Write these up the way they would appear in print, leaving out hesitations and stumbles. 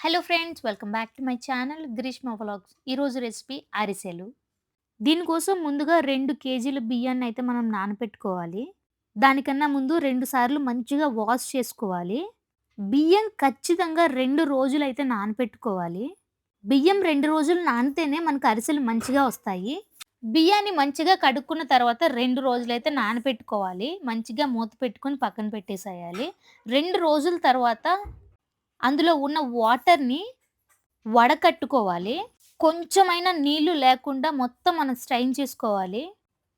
Hello friends, welcome back to my channel Greeshma vlogs. ఈరోజు recipe అరిసెలు. దీనికోసం ముందుగా 2 కేజీల బియ్యాన్నయితే మనం నానపెట్టుకోవాలి. దానికన్నా ముందు 2 సార్లు మంచిగా వాష్ చేసుకోవాలి. బియ్యం ఖచ్చితంగా 2 రోజులైతే నానపెట్టుకోవాలి. బియ్యం 2 రోజులు నానితేనే మనకు అరిసెలు మంచిగా వస్తాయి. బియ్యాన్ని మంచిగా కడుక్కున్న తర్వాత 2 రోజులైతే నానపెట్టుకోవాలి. మంచిగా మూత పెట్టుకొని పక్కన పెట్టేసేయాలి. 2 రోజుల తర్వాత అందులో ఉన్న వాటర్‌ని వడకట్టుకోవాలి. కొంచెమైనా నీళ్లు లేకుండా మొత్తం మనం స్ట్రెయిన్ చేసుకోవాలి.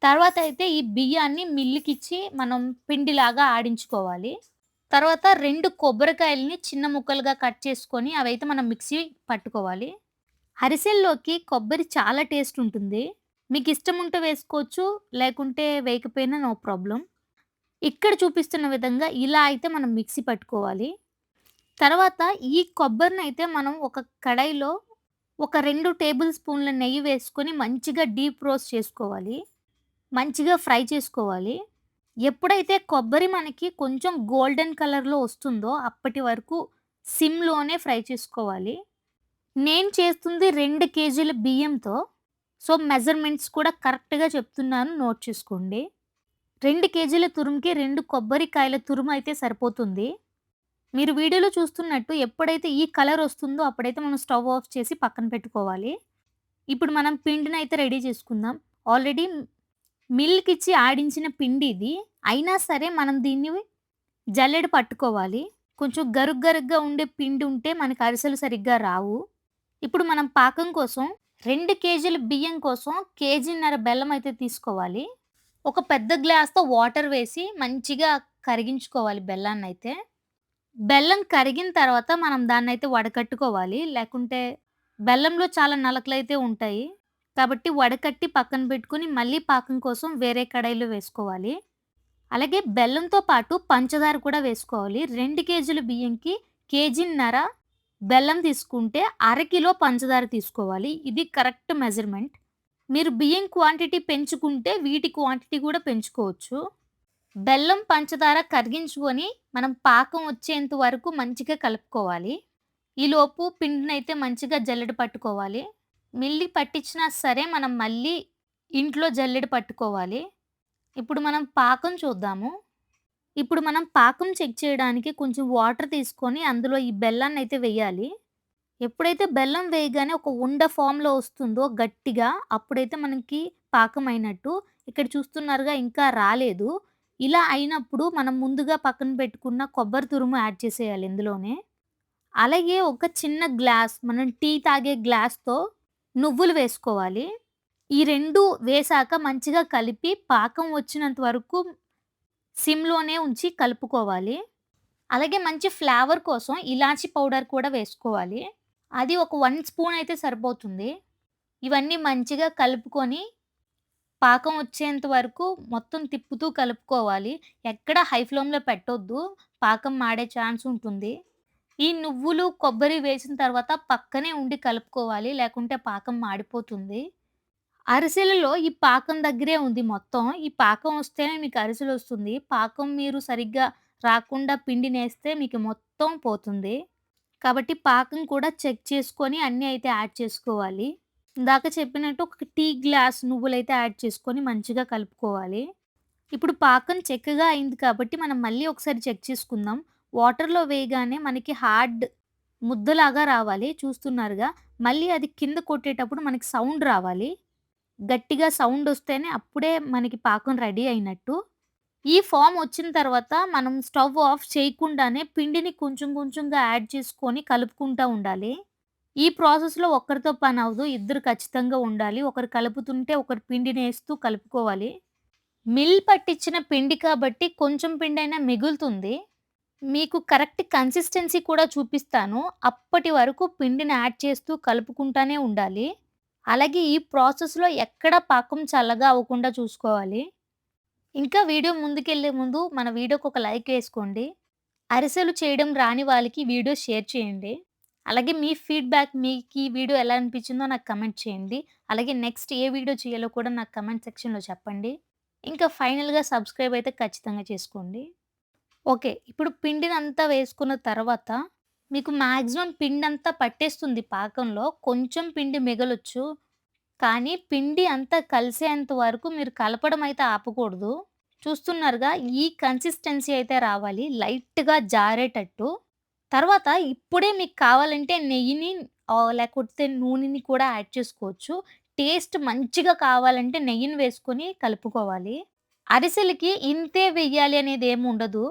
తర్వాతయితే ఈ బియ్యాన్ని మిల్లుకిచ్చి మనం పిండిలాగా ఆడించుకోవాలి. తర్వాత 2 కొబ్బరికాయలని చిన్న ముక్కలుగా కట్ చేసుకొని అవైతే మనం మిక్సీ పట్టుకోవాలి. అరిసెల్లోకి కొబ్బరి చాలా టేస్ట్ ఉంటుంది. మీకిష్టముంటే వేసుకోవచ్చు. లేకుంటే వేయకపోయినా నో ప్రాబ్లమ్. ఇక్కడ చూపిస్తున్న విధంగా ఇలా అయితే మనం మిక్సీ పట్టుకోవాలి. తర్వాత ఈ కొబ్బరినైతే మనం ఒక కడాయిలో ఒక 2 టేబుల్ స్పూన్ల నెయ్యి వేసుకొని మంచిగా డీప్ రోస్ట్ చేసుకోవాలి. మంచిగా ఫ్రై చేసుకోవాలి. ఎప్పుడైతే కొబ్బరి మనకి కొంచెం గోల్డెన్ కలర్‌లో వస్తుందో అప్పటి వరకు సిమ్‌లోనే ఫ్రై చేసుకోవాలి. నేను చేస్తుంది 2 కేజీల బియ్యంతో. సో, మెజర్‌మెంట్స్ కూడా కరెక్ట్‌గా చెప్తున్నాను, నోట్ చేసుకోండి. 2 కేజీల తురుముకి 2 కొబ్బరికాయల తురుము అయితే సరిపోతుంది. మీరు వీడియోలో చూస్తున్నట్టు ఎప్పుడైతే ఈ కలర్ వస్తుందో అప్పుడైతే మనం స్టవ్ ఆఫ్ చేసి పక్కన పెట్టుకోవాలి. ఇప్పుడు మనం పిండినైతే రెడీ చేసుకుందాం. ఆల్రెడీ మిల్‌కిచ్చి ఆడించిన పిండి ఇది. అయినా సరే మనం దీన్ని జల్లెడ పట్టుకోవాలి. కొంచెం గరుగ్గా ఉండే పిండి ఉంటే మనకు అరిసెలు సరిగ్గా రావు. ఇప్పుడు మనం పాకం కోసం 2 కేజీల బియ్యం కోసం కేజీన్నర బెల్లం అయితే తీసుకోవాలి. ఒక పెద్ద గ్లాస్‌తో వాటర్ వేసి మంచిగా కరిగించుకోవాలి బెల్లాన్నయితే. బెల్లం కరిగిన తర్వాత మనం దాన్నైతే వడకట్టుకోవాలి. లేకుంటే బెల్లంలో చాలా నలకలైతే ఉంటాయి. కాబట్టి వడకట్టి పక్కన పెట్టుకొని మళ్ళీ పాకం కోసం వేరే కడాయిలో వేసుకోవాలి. అలాగే బెల్లంతో పాటు పంచదార కూడా వేసుకోవాలి. 2 కేజీల బియ్యంకి కేజీన్నర బెల్లం తీసుకుంటే అరకిలో పంచదార తీసుకోవాలి. ఇది కరెక్ట్ మెజర్‌మెంట్. మీరు బియ్యం క్వాంటిటీ పెంచుకుంటే వీటి క్వాంటిటీ కూడా పెంచుకోవచ్చు. బెల్లం, పంచదార కరిగించుకొని మనం పాకం వచ్చేంత వరకు మంచిగా కలుపుకోవాలి. ఈలోపు పిండినైతే మంచిగా జల్లెడ పట్టుకోవాలి. మిల్లి పట్టించినా సరే మనం మళ్ళీ ఇంట్లో జల్లెడ పట్టుకోవాలి. ఇప్పుడు మనం పాకం చూద్దాము. ఇప్పుడు మనం పాకం చెక్ చేయడానికి కొంచెం వాటర్ తీసుకొని అందులో ఈ బెల్లాన్నయితే వెయ్యాలి. ఎప్పుడైతే బెల్లం వేయగానే ఒక ఉండ ఫామ్‌లో వస్తుందో గట్టిగా, అప్పుడైతే మనకి పాకం అయినట్టు. ఇక్కడ చూస్తున్నారుగా ఇంకా రాలేదు. ఇలా అయినప్పుడు మనం ముందుగా పక్కన పెట్టుకున్న కొబ్బరి తురుము యాడ్ చేసేయాలి ఇందులోనే. అలాగే ఒక చిన్న గ్లాస్ మనం టీ తాగే గ్లాస్‌తో నువ్వులు వేసుకోవాలి. ఈ 2 వేశాక మంచిగా కలిపి పాకం వచ్చినంత వరకు సిమ్‌లోనే ఉంచి కలుపుకోవాలి. అలాగే మంచి ఫ్లేవర్ కోసం ఇలాచీ పౌడర్ కూడా వేసుకోవాలి. అది ఒక 1 స్పూన్ అయితే సరిపోతుంది. ఇవన్నీ మంచిగా కలుపుకొని పాకం వచ్చేంత వరకు మొత్తం తిప్పుతూ కలుపుకోవాలి. ఎక్కడ హై ఫ్లేమ్‌లో పెట్టొద్దు. పాకం మాడే ఛాన్స్ ఉంటుంది. ఈ నువ్వులు, కొబ్బరి వేసిన తర్వాత పక్కనే ఉండి కలుపుకోవాలి. లేకుంటే పాకం మాడిపోతుంది. అరిసెలలో ఈ పాకం దగ్గరే ఉంది మొత్తం. ఈ పాకం వస్తేనే మీకు అరిసెలొస్తుంది. పాకం మీరు సరిగ్గా రాకుండా పిండినేస్తే మీకు మొత్తం పోతుంది. కాబట్టి పాకం కూడా చెక్ చేసుకొని అన్నీ అయితే యాడ్ చేసుకోవాలి. ఇందాక చెప్పినట్టు ఒక టీ గ్లాస్ నువ్వులైతే యాడ్ చేసుకొని మంచిగా కలుపుకోవాలి. ఇప్పుడు పాకం చెక్కగా అయింది కాబట్టి మనం మళ్ళీ ఒకసారి చెక్ చేసుకుందాం. వాటర్‌లో వేయగానే మనకి హార్డ్ ముద్దలాగా రావాలి చూస్తున్నారుగా. మళ్ళీ అది కింద కొట్టేటప్పుడు మనకి సౌండ్ రావాలి. గట్టిగా సౌండొస్తేనే అప్పుడే మనకి పాకం రెడీ అయినట్టు. ఈ ఫార్మ్ వచ్చిన తర్వాత మనం స్టవ్ ఆఫ్ చేయకుండానే పిండిని కొంచెం కొంచెంగా యాడ్ చేసుకొని కలుపుకుంటా ఉండాలి. ఈ ప్రాసెస్‌లో ఒక్కరితో పనవ్వదు. ఇద్దరు ఖచ్చితంగా ఉండాలి. ఒకరు కలుపుతుంటే ఒకరు పిండినేస్తూ కలుపుకోవాలి. మిల్ పట్టించిన పిండి కాబట్టి కొంచెం పిండైనా మిగులుతుంది. మీకు కరెక్ట్ కన్సిస్టెన్సీ కూడా చూపిస్తాను. అప్పటి వరకు పిండిని యాడ్ చేస్తూ కలుపుకుంటానే ఉండాలి. అలాగే ఈ ప్రాసెస్‌లో ఎక్కడ పాకం చల్లగా అవ్వకుండా చూసుకోవాలి. ఇంకా వీడియో ముందుకెళ్ళే ముందు మన వీడియోకి ఒక లైక్ వేసుకోండి. అరిసెలు చేయడం రాని వాళ్ళకి వీడియో షేర్ చేయండి. అలాగే మీ ఫీడ్‌బ్యాక్ మీకీ వీడియో ఎలా అనిపించిందో నాకు కమెంట్ చేయండి. అలాగే నెక్స్ట్ ఏ వీడియో చేయాలో కూడా నాకు కమెంట్ సెక్షన్‌లో చెప్పండి. ఇంకా ఫైనల్‌గా సబ్స్క్రైబ్ అయితే ఖచ్చితంగా చేసుకోండి. ఓకే. ఇప్పుడు పిండినంతా వేసుకున్న తర్వాత మీకు మాక్సిమం పిండంతా పట్టేస్తుంది పాకంలో. కొంచెం పిండి మిగలొచ్చు. కానీ పిండి అంతా కలిసేంత వరకు మీరు కలపడం అయితే ఆపకూడదు. చూస్తున్నారుగా ఈ కన్సిస్టెన్సీ అయితే రావాలి. లైట్‌గా జారేటట్టు. తర్వాత ఇప్పుడే మీకు కావాలంటే నెయ్యిని లేకపోతే నూనెని కూడా యాడ్ చేసుకోవచ్చు. టేస్ట్ మంచిగా కావాలంటే నెయ్యిని వేసుకొని కలుపుకోవాలి. అరిసెలకి ఇంతే వెయ్యాలి అనేదేముండదు.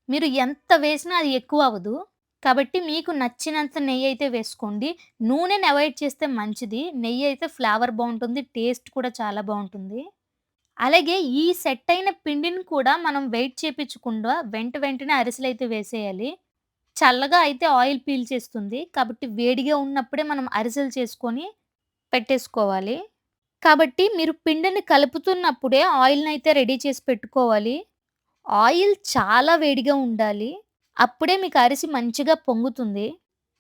మీరు ఎంత వేసినా అది ఎక్కువవ్వదు. కాబట్టి మీకు నచ్చినంత నెయ్యయితే వేసుకోండి. నూనెని అవాయిడ్ చేస్తే మంచిది. నెయ్యయితే ఫ్లేవర్ బావుంటుంది. టేస్ట్ కూడా చాలా బావుంటుంది. అలాగే ఈ సెట్ అయిన పిండిని కూడా మనం వెయిట్ చేపిచ్చకుండా వెంటనే అరిసెలైతే వేసేయాలి. చల్లగా అయితే ఆయిల్ పీల్చేస్తుంది. కాబట్టి వేడిగా ఉన్నప్పుడే మనం అరిసెలు చేసుకొని పెట్టేసుకోవాలి. కాబట్టి మీరు పిండిని కలుపుతున్నప్పుడే ఆయిల్‌నైతే రెడీ చేసి పెట్టుకోవాలి. ఆయిల్ చాలా వేడిగా ఉండాలి. అప్పుడే మీకు అరిసి మంచిగా పొంగుతుంది.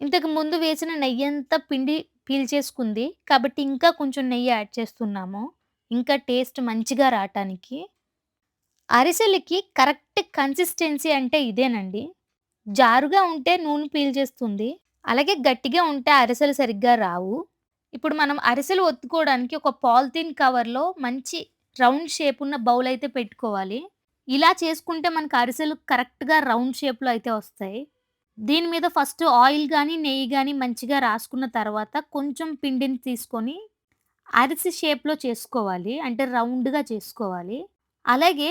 ఇంతకు ముందు వేసిన నెయ్యంతా పిండి పీల్చేసుకుంది. కాబట్టి ఇంకా కొంచెం నెయ్యి యాడ్ చేస్తున్నాము. ఇంకా టేస్ట్ మంచిగా రాటానికి. అరిసెలకి కరెక్ట్ కన్సిస్టెన్సీ అంటే ఇదేనండి. జారుగా ఉంటే నూనె పీల్చేస్తుంది. అలాగే గట్టిగా ఉంటే అరిసెలు సరిగ్గా రావు. ఇప్పుడు మనం అరిసెలు ఒత్తుకోవడానికి ఒక పాలిథీన్ కవర్‌లో మంచి రౌండ్ షేప్ ఉన్న బౌల్ అయితే పెట్టుకోవాలి. ఇలా చేసుకుంటే మనకు అరిసెలు కరెక్ట్‌గా రౌండ్ షేప్‌లో అయితే వస్తాయి. దీని మీద ఫస్ట్ ఆయిల్ గాని, నెయ్యి గాని మంచిగా రాసుకున్న తర్వాత కొంచెం పిండిని తీసుకొని అరిసె షేప్‌లో చేసుకోవాలి. అంటే రౌండ్‌గా చేసుకోవాలి. అలాగే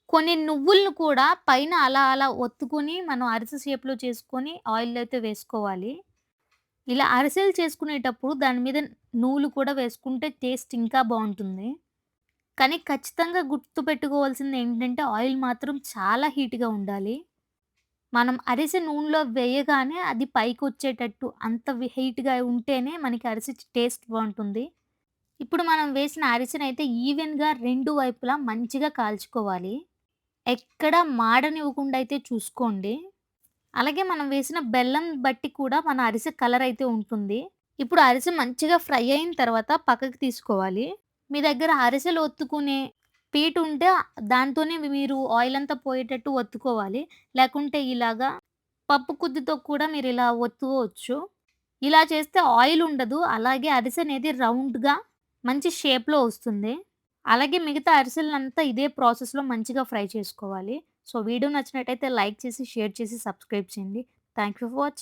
కొన్ని నువ్వులను కూడా పైన అలా ఒత్తుకొని మనం అరిసె షేప్‌లో చేసుకొని ఆయిల్‌లో అయితే వేసుకోవాలి. ఇలా అరిసెలు చేసుకునేటప్పుడు దాని మీద నువ్వులు కూడా వేసుకుంటే టేస్ట్ ఇంకా బావుంటుంది. కానీ ఖచ్చితంగా గుర్తుపెట్టుకోవాల్సిందేంటంటే ఆయిల్ మాత్రం చాలా హీట్‌గా ఉండాలి. మనం అరిసె నూనెలో వేయగానే అది పైకొచ్చేటట్టు అంత హీట్‌గా ఉంటేనే మనకి అరిసె టేస్ట్ బావుంటుంది. ఇప్పుడు మనం వేసిన అరిసెనైతే ఈవెన్‌గా 2 వైపులా మంచిగా కాల్చుకోవాలి. ఎక్కడ మాడనివ్వకుండా అయితే చూసుకోండి. అలాగే మనం వేసిన బెల్లం బట్టి కూడా మన అరిసె కలర్ అయితే ఉంటుంది. ఇప్పుడు అరిసె మంచిగా ఫ్రై అయిన తర్వాత పక్కకి తీసుకోవాలి. మీ దగ్గర అరిసెలు ఒత్తుకునే పీటుంటే దాంతోనే మీరు ఆయిల్ అంతా పోయేటట్టు ఒత్తుకోవాలి. లేకుంటే ఇలాగా పప్పు కుద్దుతో కూడా మీరిలా ఒత్తుకోవచ్చు. ఇలా చేస్తే ఆయిల్ ఉండదు. అలాగే అరిసెనేది రౌండ్‌గా మంచి షేప్‌లో వస్తుంది. అలాగే మిగతా అరిసెలనంతా ఇదే ప్రాసెస్‌లో మంచిగా ఫ్రై చేసుకోవాలి. సో, వీడియో నచ్చినట్టయితే లైక్ చేసి, షేర్ చేసి, సబ్స్క్రైబ్ చేయండి. Thank you for watching.